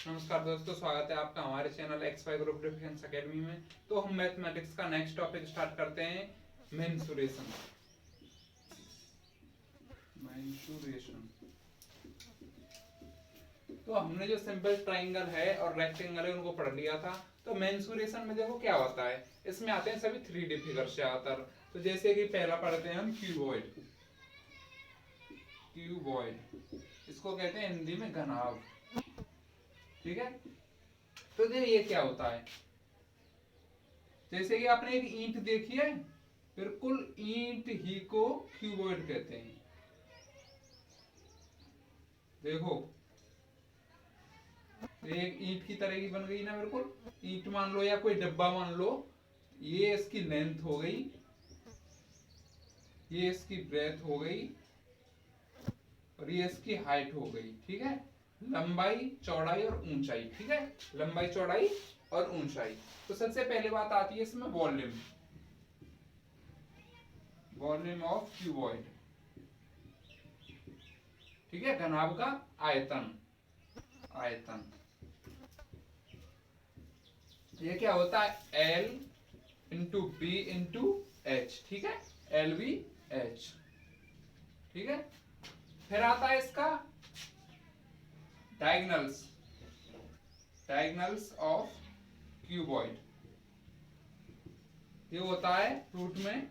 नमस्कार दोस्तों, स्वागत है आपका हमारे चैनल एक्स5 ग्रुप डिफेंस एकेडमी में। तो हम मैथमेटिक्स का नेक्स्ट टॉपिक स्टार्ट करते हैं, मेंसुरेशन। मेंसुरेशन तो हमने जो सिंपल ट्राइंगल है और रेक्टेंगल है उनको पढ़ लिया था। तो मेंसुरेशन में देखो क्या होता है, इसमें आते हैं सभी 3D फिगर ज्यादातर। तो जैसे कि पहला पढ़ते हैं हम क्यूबॉइड। क्यूबॉइड इसको कहते हैं हिंदी में घनाभ, ठीक है। तो ये क्या होता है, जैसे कि आपने एक ईंट देखी है, बिल्कुल ईंट ही को क्यूबॉइड कहते हैं। देखो एक ईंट की तरह की बन गई ना, बिल्कुल ईंट मान लो या कोई डब्बा मान लो। ये इसकी लेंथ हो गई, ये इसकी ब्रेथ हो गई और ये इसकी हाइट हो गई, ठीक है। लंबाई, चौड़ाई और ऊंचाई, ठीक है। लंबाई, चौड़ाई और ऊंचाई। तो सबसे पहले बात आती है इसमें वॉल्यूम। वॉल्यूम ऑफ क्यूबॉइड, ठीक है। घनाभ का आयतन। आयतन ये क्या होता है, L into B into H, ठीक है। एल बी एच, ठीक है। फिर आता है इसका डायगोनल्स। डायगोनल्स ऑफ क्यूबॉइड ये होता है रूट में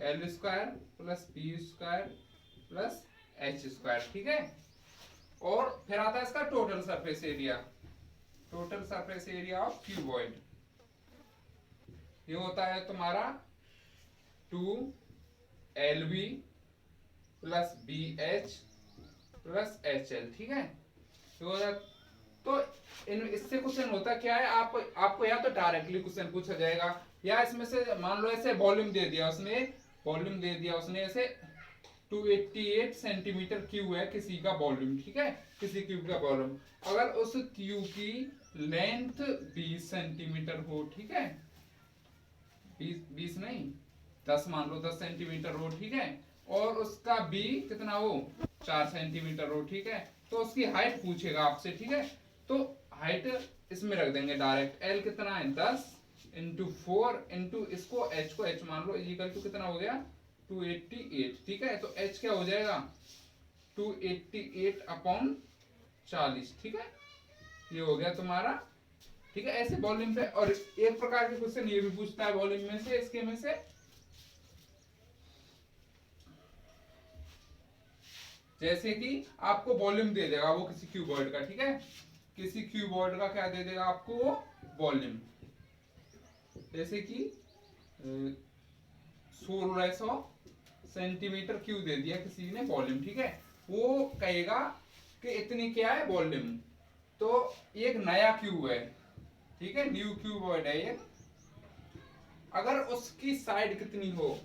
L square plus B square plus H square, ठीक है। और फिर आता है इसका total surface area. Total surface area of cuboid ये होता है तुम्हारा 2LB plus BH plus HL, ठीक है। तो इससे क्वेश्चन होता क्या है, आपको या तो डायरेक्टली क्वेश्चन पूछा जाएगा, या इसमें से मान लो ऐसे वॉल्यूम दे दिया उसने, वॉल्यूम दे दिया उसने ऐसे 288 सेंटीमीटर क्यूब है किसी का वॉल्यूम, ठीक है। किसी क्यूब का वॉल्यूम, अगर उस क्यूब की लेंथ 20 सेंटीमीटर हो, ठीक है। 20 नहीं 10 मान लो, 10 सेंटीमीटर हो, ठीक है। और उसका बी कितना हो, 4 सेंटीमीटर हो, ठीक है। तो उसकी हाइट पूछेगा आपसे, ठीक है। तो हाइट इसमें रख देंगे डायरेक्ट। एल कितना है, 10 इंटू 4 इंटू इसको एच को एच मान लो, इक्वल टू कितना हो गया 288, ठीक है। तो एच क्या हो जाएगा 288 अपॉन 40, ठीक है। ये हो गया तुम्हारा, ठीक है। ऐसे वॉल्यूम पे, और एक प्रकार के क्वेश्चन ये भी पूछता है वॉल्यूम में से, इसके में से जैसे कि आपको वॉल्यूम दे देगा वो किसी क्यूबॉइड का, ठीक है। किसी क्यूबॉइड का क्या दे देगा आपको वो वॉल्यूम, जैसे कि 1600 सेंटीमीटर क्यूब दे दिया किसी ने वॉल्यूम, ठीक है। वो कहेगा कि इतनी क्या है वॉल्यूम। तो एक नया क्यूब है, ठीक है, न्यू क्यूबॉइड है ये। अगर उसकी साइड कितनी हो,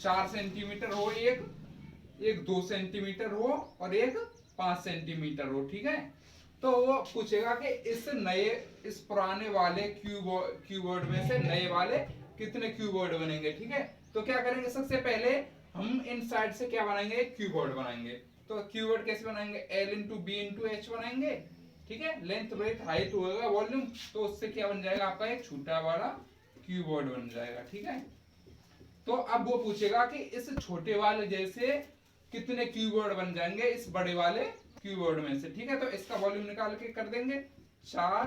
4 सेंटीमीटर हो, एक 2 सेंटीमीटर हो और एक 5 सेंटीमीटर हो, ठीक है। तो वो पूछेगा कि इस पुराने वाले क्यूबॉइड में से नए वाले कितने क्यूबॉइड बनेंगे, ठीक है। तो क्या करेंगे, सबसे पहले हम इन साइड से क्या बनाएंगे, क्यूबॉइड बनाएंगे। तो क्यूबॉइड कैसे बनाएंगे, L into B into H बनाएंगे, ठीक है। लेंथ ब्रेथ हाइट होगा वॉल्यूम, तो उससे क्या बन जाएगा आपका एक छोटा वाला क्यूबॉइड बन जाएगा, ठीक है। तो अब वो पूछेगा कि इस छोटे वाले जैसे कितने क्यूबॉइड बन जाएंगे इस बड़े वाले क्यूबॉइड में से, ठीक है। तो इसका वॉल्यूम निकाल के कर देंगे 4,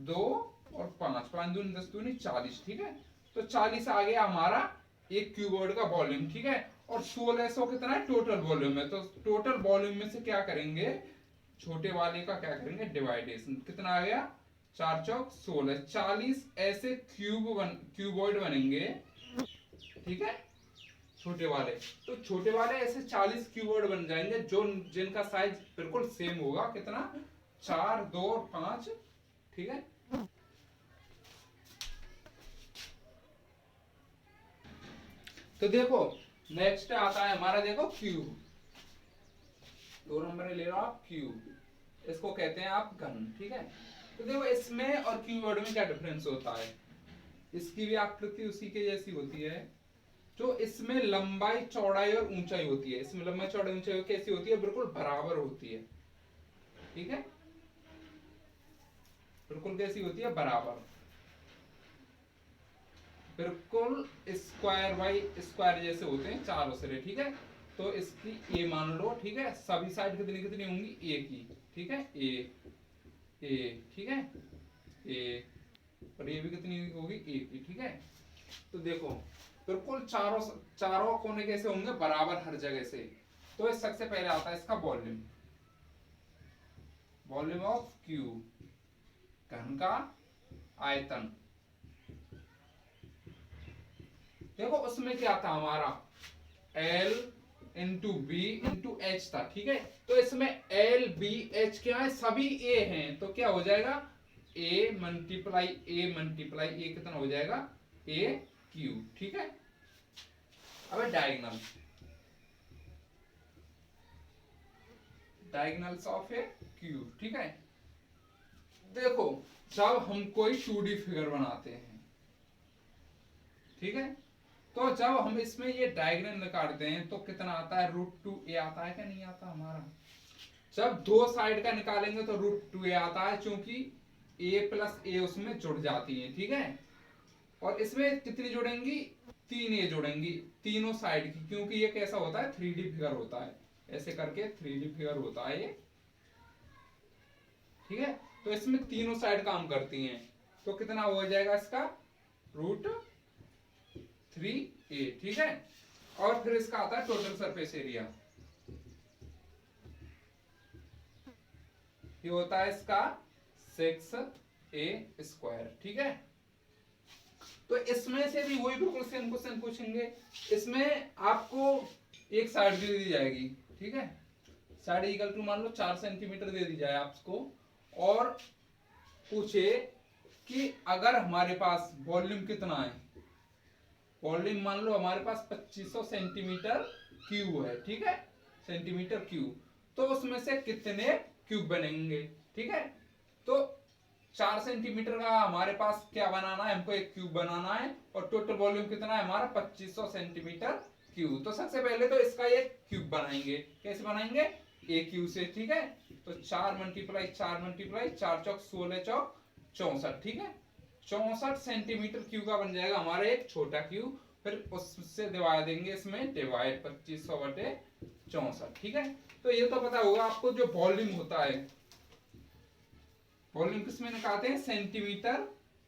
2 और 5, 5 दूनी 10 दूनी 40, ठीक है। तो 40 आ गया हमारा एक क्यूबॉइड का वॉल्यूम, ठीक है। और 1600 कितना है टोटल वॉल्यूम है। तो टोटल वॉल्यूम में से क्या करेंगे, छोटे वाले का क्या करेंगे डिवाइडेशन, कितना आ गया 4 चौक 16, 40 ऐसे क्यूबॉइड बनेंगे, ठीक है, छोटे वाले। तो छोटे वाले ऐसे 40 क्यूबॉइड बन जाएंगे जो जिनका साइज बिल्कुल सेम होगा, कितना 4, 2 और 5, ठीक है। तो देखो नेक्स्ट आता है हमारा, देखो क्यूब, 2 नंबर ले लो आप क्यूब, इसको कहते हैं आप घन, ठीक है। तो देखो इसमें और क्यूबॉइड में क्या डिफरेंस होता है, इसकी भी आकृति उसी के जैसी होती है। जो इसमें लंबाई, चौड़ाई और ऊंचाई होती है, इसमें लंबाई, चौड़ाई, ऊंचाई कैसी होती है, बिल्कुल बराबर होती है, ठीक है। बिल्कुल कैसी होती है, बराबर, बिल्कुल स्क्वायर बाई स्क्वायर जैसे होते हैं चारों सिरे, ठीक है। तो इसकी ए मान लो, ठीक है, सभी साइड कितनी कितनी होंगी, ए की, ठीक है, ए, ठीक है, ए, और ये भी कितनी होगी, ए की, ठीक है। तो देखो बिल्कुल चारों चारों कोने कैसे होंगे, बराबर हर जगह से। तो इस सबसे पहले आता है इसका वॉल्यूम, वॉल्यूम ऑफ क्यू, घन का आयतन। देखो उसमें क्या था हमारा, L into B into H था, ठीक है। तो इसमें L B H क्या है, सभी A हैं, तो क्या हो जाएगा, A मल्टीप्लाई A कितना हो जाएगा, A क्यू, ठीक है। अब diagonal, diagonals of A cube, ठीक है। देखो जब हम कोई 2D फिगर बनाते हैं, ठीक है, तो जब हम इसमें ये डायग्राम निकालते हैं तो कितना आता है, √2a आता है क्या, नहीं आता हमारा। जब दो साइड का निकालेंगे तो √2a आता है, क्योंकि a प्लस a उसमें जुड़ जाती है, ठीक है। और इसमें कितनी जुड़ेंगी, 3a जुड़ेंगी तीनों साइड की, क्योंकि ये कैसा होता है, 3D फिगर होता है, ऐसे करके 3D फिगर होता है ये, ठीक है। तो इसमें तीनों साइड काम करती हैं, तो कितना हो जाएगा इसका, √3a, ठीक है। और फिर इसका आता है टोटल सरफेस एरिया, ये होता है इसका 6a², ठीक है। तो इसमें से भी वही बिल्कुल सेम क्वेश्चन पूछेंगे, इसमें आपको एक साइड दे दी जाएगी, ठीक है, साइड इक्वल टू मान लो 4 सेंटीमीटर दे दी जाए आपको, और पूछे कि अगर हमारे पास वॉल्यूम कितना है, वॉल्यूम मान लो हमारे पास 2500 सेंटीमीटर क्यूब है, ठीक है, सेंटीमीटर क्यूब, तो उसमें से कितने क्यूब बनेंगे, ठीक है। तो 4 सेंटीमीटर का हमारे पास क्या बनाना है, हमको एक क्यूब बनाना है, और टोटल वॉल्यूम कितना है हमारा 2500 सेंटीमीटर क्यूब। तो सबसे पहले तो इसका एक क्यूब बनाएंगे, कैसे बनाएंगे, ए क्यूब से, ठीक है। तो 4 मल्टीप्लाई 4 मल्टीप्लाई 4 चौक 16 चौक 64, ठीक है, 64 सेंटीमीटर क्यूब का बन जाएगा हमारा एक छोटा क्यूब। फिर उससे दिवाइड देंगे, इसमें डिवाइड 2500/64, ठीक है। तो ये तो पता होगा आपको, जो वॉल्यूम होता है, वॉल्यूम किसमें निकालते हैं, सेंटीमीटर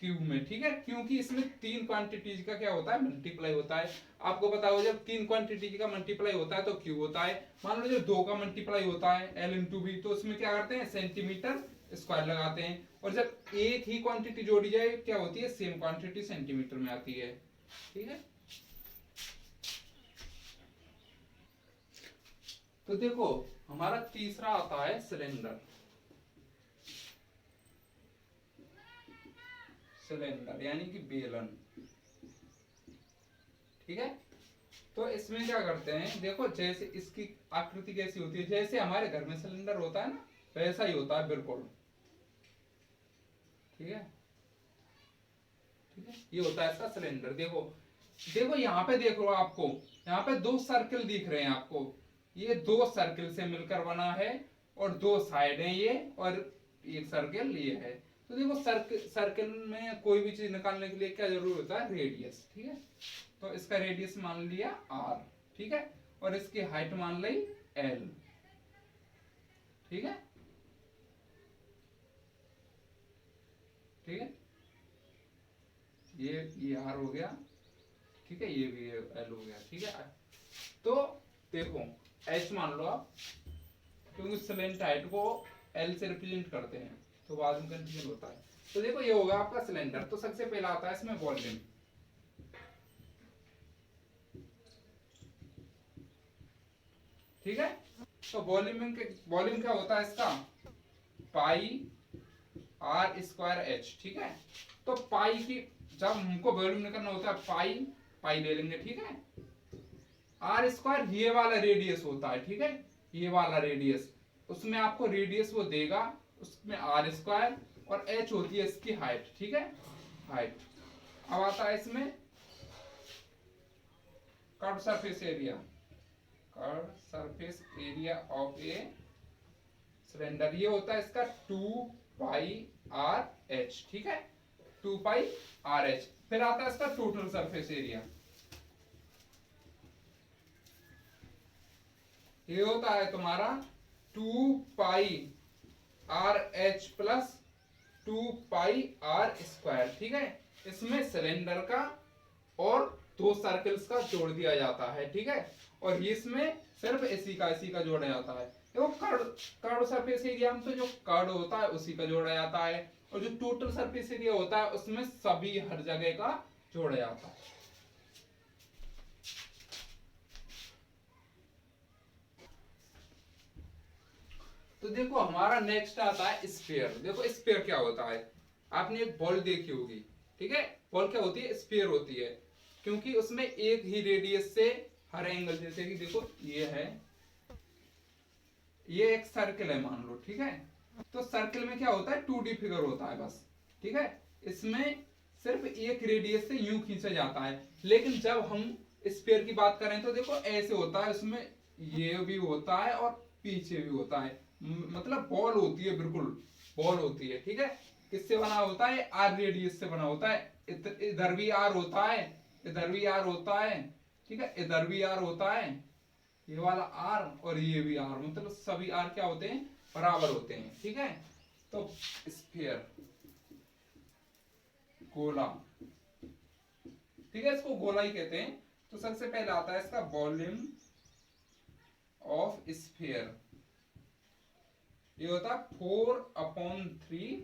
क्यूब में, ठीक है, क्योंकि इसमें 3 क्वांटिटीज का क्या होता है, मल्टीप्लाई होता है। आपको पता हो, जब 3 क्वांटिटीज का मल्टीप्लाई होता है तो क्यूब होता है। मान लो जो 2 का मल्टीप्लाई होता है, L इंटू बी, तो उसमें क्या करते हैं, सेंटीमीटर स्क्वायर लगाते हैं। और जब एक ही क्वांटिटी जोड़ी जाए क्या होती है, सेम क्वांटिटी सेंटीमीटर में आती है, ठीक है। तो देखो हमारा तीसरा आता है सिलेंडर, सिलेंडर यानी कि बेलन, ठीक है। तो इसमें क्या करते हैं, देखो जैसे इसकी आकृति कैसी होती है, जैसे हमारे घर में सिलेंडर होता है ना, वैसा ही होता है बिल्कुल, ठीक है, ठीक है, ये होता है इसका सिलेंडर। देखो देखो यहाँ पे देख लो, आपको यहाँ पे 2 सर्किल दिख रहे हैं आपको, ये 2 सर्किल से मिलकर बना है, और 2 साइड है ये, और एक सर्किल ये है। तो देखो सर्किल में कोई भी चीज निकालने के लिए क्या जरूरी होता है, रेडियस, ठीक है। तो इसका रेडियस मान लिया r, ठीक है, और इसकी हाइट मान ली l, ठीक है, ठीक है, ये r हो गया, ठीक है, ये भी l हो गया, ठीक है। तो देखो h मान लो आप, क्योंकि सिलेंडर हाइट को l से रिप्रेजेंट करते हैं, तो बाद में कंफ्यूजन होता है। तो देखो ये होगा आपका सिलेंडर। तो सबसे पहला आता है इसमें वॉल्यूम, ठीक है। तो वॉल्यूम क्या होता है इसका, πr²h, ठीक है। तो पाई की जब हमको वॉल्यूम निकालना होता है, पाई ले लेंगे, ठीक है। r² ये वाला रेडियस होता है, ठीक है, ये वाला रेडियस, उसमें आपको रेडियस वो देगा, उसमें r², और h होती है इसकी हाइट, ठीक है, हाइट। अब आता है इसमें curve surface area, curve surface area of a cylinder, ये होता है इसका 2 पाई आर एच, ठीक है, 2 पाई आर एच। फिर आता है इसका टोटल सरफेस एरिया, ये होता है तुम्हारा 2 pi r h plus 2 pi r square, ठीक है। इसमें सिलेंडर का और 2 सर्कल्स का जोड़ दिया जाता है, ठीक है, और इसमें सिर्फ इसी का जोड़ा जाता है। देखो कर्व सरफेस एरिया में तो जो कर्व होता है उसी का जोड़ा जाता है, और जो टोटल सरफेस एरिया होता है उसमें सभी हर जगह का जोड़ा जाता है। तो देखो हमारा नेक्स्ट आता है स्फीयर। देखो स्फीयर क्या होता है, आपने एक बॉल देखी होगी, ठीक है। बॉल क्या होती है, स्फीयर होती है, क्योंकि उसमें एक ही रेडियस से हर एंगल, जैसे कि देखो ये है, ये एक सर्कल है मान लो, ठीक है। तो सर्कल में क्या होता है, 2D फिगर होता है बस, ठीक है। इसमें सिर्फ एक रेडियस से यूं खींचा जाता है, लेकिन जब हम स्फीयर की बात करें तो देखो ऐसे होता है, उसमें ये भी होता है और पीछे भी होता है, मतलब बॉल होती है, बिल्कुल बॉल होती है, ठीक है। किससे बना होता है, आर रेडियस से बना होता है। इधर भी आर होता है, इधर भी आर होता है, ठीक है, इधर भी आर होता है, ये वाला आर और ये भी आर, मतलब सभी आर क्या होते हैं, बराबर होते हैं, ठीक है। तो स्फीयर गोला, ठीक है, इसको गोला ही कहते हैं। तो सबसे पहले आता है इसका वॉल्यूम ऑफ स्फीयर, ये होता है 4/3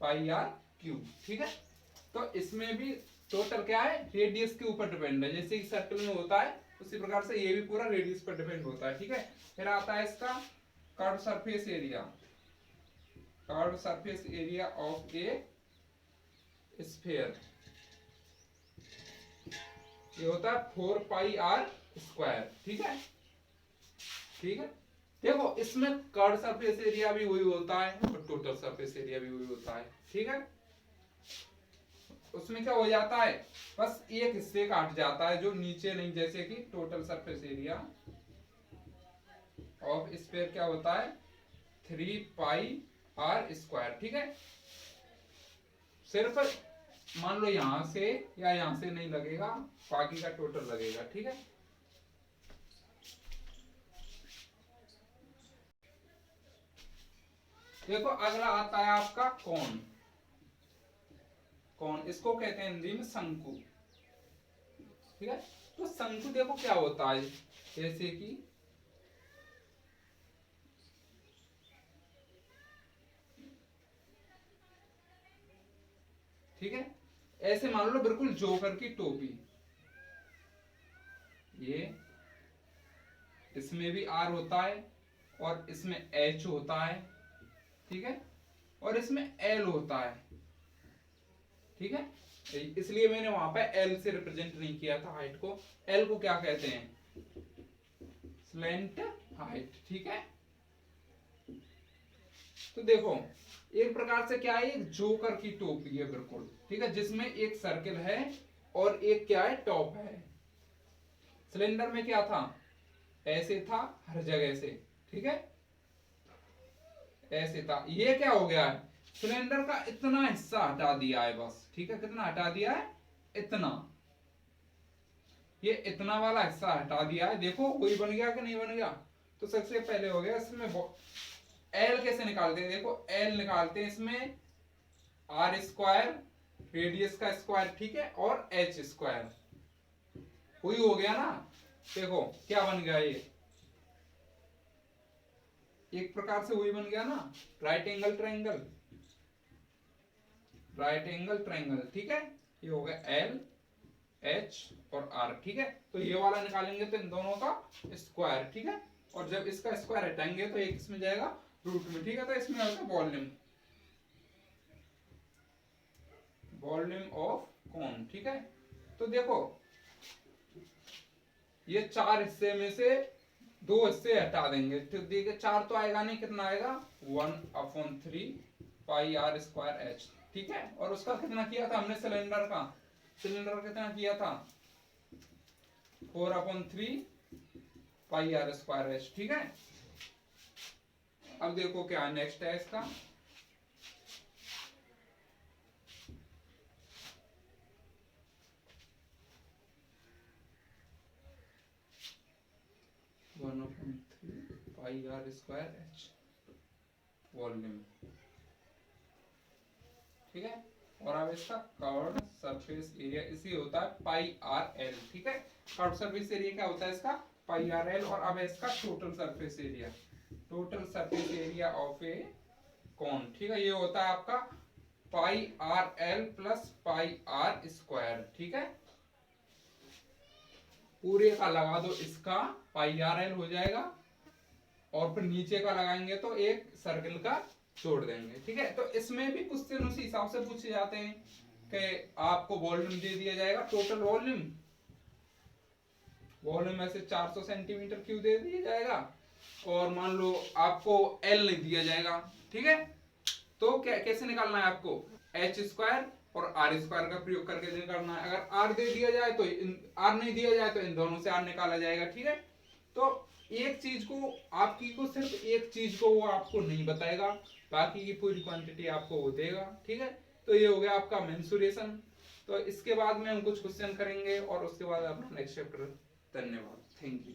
पाई आर क्यूब, ठीक है। तो इसमें भी टोटल क्या है, रेडियस के ऊपर डिपेंड है, जैसे कि सर्कल में होता है उसी प्रकार से ये भी पूरा रेडियस पर डिपेंड होता है, ठीक है। फिर आता है इसका curve surface area, curve surface area of A sphere, ये होता है 4 पाई आर स्क्वायर, ठीक है, ठीक है। देखो इसमें कर्व सरफेस एरिया भी वही होता है और टोटल सरफेस एरिया भी वही होता है, ठीक है। उसमें क्या हो जाता है, बस एक हिस्से का हट जाता है जो नीचे नहीं, जैसे कि total surface area of sphere क्या होता है, 3 पाई आर स्क्वायर, ठीक है। सिर्फ मान लो यहां से या यहां से नहीं लगेगा, बाकी का टोटल लगेगा, ठीक है। देखो अगला आता है आपका कौन, कौन इसको कहते हैं हिंदी में शंकु, ठीक है। तो शंकु देखो क्या होता है, जैसे कि ठीक है, ऐसे मान लो बिल्कुल जोकर की टोपी, ये इसमें भी आर होता है और इसमें एच होता है, ठीक है, और इसमें एल होता है, ठीक है। इसलिए मैंने वहां पे एल से रिप्रेजेंट नहीं किया था हाइट को। एल को क्या कहते हैं, स्लेंट हाइट, ठीक है। तो देखो एक प्रकार से क्या है, एक जोकर की टोपी है बिल्कुल, ठीक है, जिसमें एक सर्कल है और एक क्या है, टॉप है। सिलेंडर में क्या था, ऐसे था हर जगह से, ठीक है, ऐसे था। ये क्या हो गया है, सिलेंडर का इतना हिस्सा हटा दिया है बस, ठीक है, कितना हटा दिया है, इतना, ये इतना वाला हिस्सा हटा दिया है। देखो वही बन गया कि नहीं बन गया। तो सबसे पहले हो गया इसमें एल कैसे निकालते हैं, देखो एल निकालते हैं इसमें आर स्क्वायर, रेडियस का स्क्वायर, ठीक है, और एच स्क्वायर, वही हो गया ना। देखो क्या बन गया, ये एक प्रकार से वही बन गया ना, right angle triangle, right angle triangle, ठीक है। ये हो गया एल एच और आर, ठीक है। तो ये वाला निकालेंगे तो इन दोनों का स्क्वायर, ठीक है, और जब इसका स्क्वायर हटाएंगे तो एक इसमें जाएगा रूट में, ठीक है। तो इसमें आता है वॉल्यूम, वॉल्यूम ऑफ कौन, ठीक है। तो देखो ये 4 हिस्से में से 2 हिस्से हटा देंगे, तो देखिए 4 तो आएगा नहीं, कितना आएगा, 1/3 पाई आर स्क्वायर एच, ठीक है। और उसका कितना किया था हमने, सिलेंडर का, सिलेंडर कितना किया था, 4/3 पाई आर स्क्वायर एच, ठीक है। अब देखो क्या नेक्स्ट है इसका, 1/3 पाई आर स्क्वायर एच वॉल्यूम, ठीक है। और अब इसका कर्व्ड सरफेस एरिया इसी होता है पाई आर एल, ठीक है। कर्व्ड सरफेस एरिया क्या होता है इसका, पाई आर एल। और अब इसका total surface area, total surface area of a cone, ठीक है, ये होता है आपका pi r l plus pi r square, ठीक है। पूरे का लगा दो इसका पाई आर एल हो जाएगा, और फिर नीचे का लगाएंगे तो एक सर्कल का छोड़ देंगे, ठीक है। तो इसमें भी क्वेश्चन उसी हिसाब से पूछे जाते हैं कि आपको वॉल्यूम दे दिया जाएगा, टोटल वॉल्यूम, वॉल्यूम में से 400 सेंटीमीटर क्यूब दे दिया जाएगा, और मान लो आपको एल नहीं दिया जाएगा, ठीक है। तो क्या कैसे निकालना है आपको, एच स्क्वायर और आर स्क्वायर का प्रयोग करके निकालना है। अगर आर दे दिया जाए तो आर नहीं दिया जाए तो इन दोनों से आर निकाला जाएगा, ठीक है। तो एक चीज को आपकी को सिर्फ एक चीज को वो आपको नहीं बताएगा, बाकी की पूरी क्वांटिटी आपको वो देगा, ठीक है। तो ये हो गया आपका मेंसुरेशन। तो इसके बाद में हम कुछ क्वेश्चन करेंगे और उसके बाद अपना नेक्स्ट चैप्टर। धन्यवाद, थैंक यू।